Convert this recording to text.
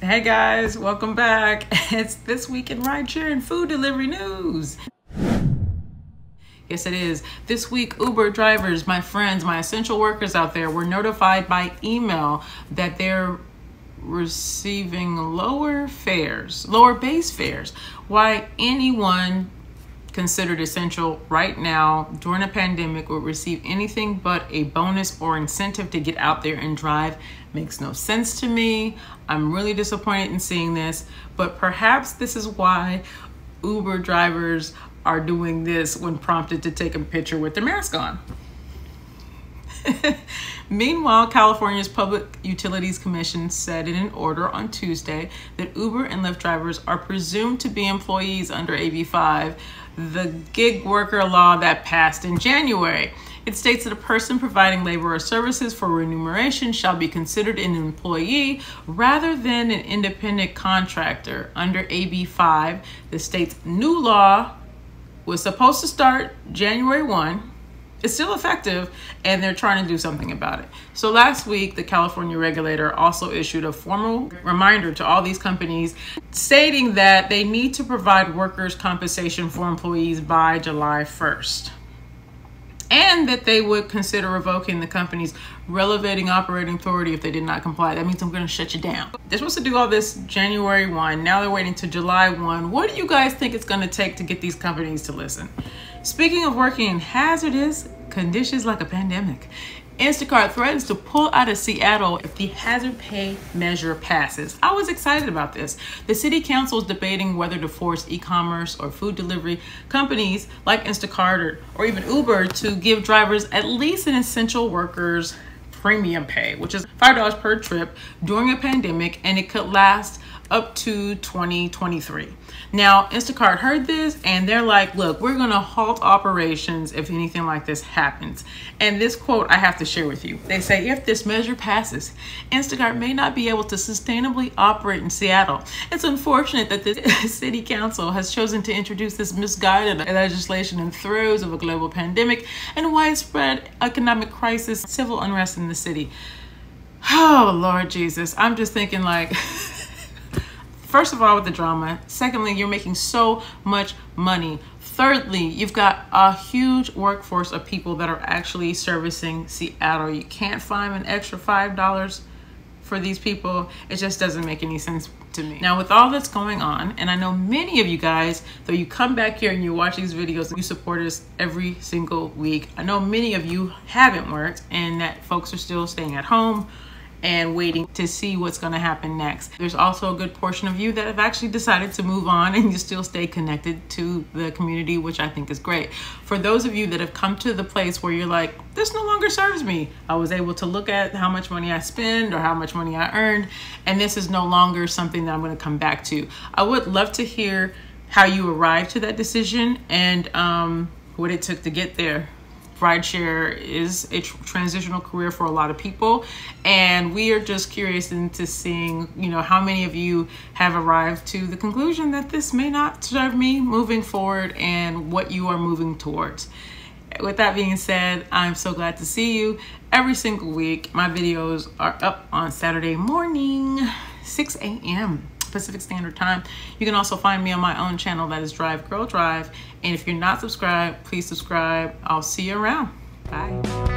Hey guys, welcome back. It's This Week in Rideshare and Food Delivery News. Yes, it is. This week, Uber drivers, my friends, my essential workers out there were notified by email that they're receiving lower base fares. Why anyone considered essential right now during a pandemic would receive anything but a bonus or incentive to get out there and drive makes no sense to me. I'm really disappointed in seeing this, but perhaps this is why Uber drivers are doing this when prompted to take a picture with their mask on. Meanwhile, California's Public Utilities Commission said in an order on Tuesday that Uber and Lyft drivers are presumed to be employees under AB 5, the gig worker law that passed in January. It states that a person providing labor or services for remuneration shall be considered an employee rather than an independent contractor. Under AB 5, the state's new law was supposed to start January 1. It's still effective, and they're trying to do something about it. So last week, the California regulator also issued a formal reminder to all these companies stating that they need to provide workers' compensation for employees by July 1st. And that they would consider revoking the company's relevating operating authority if they did not comply. That means I'm going to shut you down. They're supposed to do all this January 1. Now they're waiting to July 1. What do you guys think it's going to take to get these companies to listen? Speaking of working in hazardous conditions like a pandemic, Instacart threatens to pull out of Seattle if the hazard pay measure passes. I was excited about this. The city council is debating whether to force e-commerce or food delivery companies like Instacart or even Uber to give drivers at least an essential workers premium pay, which is $5 per trip during a pandemic, and it could last up to 2023. Now, Instacart heard this and they're like, look, we're gonna halt operations if anything like this happens. And this quote I have to share with you. They say, if this measure passes, Instacart may not be able to sustainably operate in Seattle. It's unfortunate that the city council has chosen to introduce this misguided legislation in throes of a global pandemic and widespread economic crisis, civil unrest in the city. Oh, Lord Jesus. I'm just thinking like, first of all, with the drama. Secondly, you're making so much money. Thirdly, you've got a huge workforce of people that are actually servicing Seattle. You can't find an extra $5 for these people. It just doesn't make any sense to me. Now, with all that's going on, and I know many of you guys, though you come back here and you watch these videos, you support us every single week. I know many of you haven't worked and that folks are still staying at home and waiting to see what's going to happen next. There's also a good portion of you that have actually decided to move on and you still stay connected to the community, which I think is great. For those of you that have come to the place where you're like, this no longer serves me. I was able to look at how much money I spend or how much money I earned, and this is no longer something that I'm going to come back to. I would love to hear how you arrived to that decision and what it took to get there. Rideshare is a transitional career for a lot of people, and we are just curious into seeing, how many of you have arrived to the conclusion that this may not serve me moving forward and what you are moving towards. With that being said, I'm so glad to see you every single week. My videos are up on Saturday morning, 6 a.m. Pacific Standard Time. You can also find me on my own channel, that is Drive Girl Drive. And if you're not subscribed, please subscribe. I'll see you around. Bye.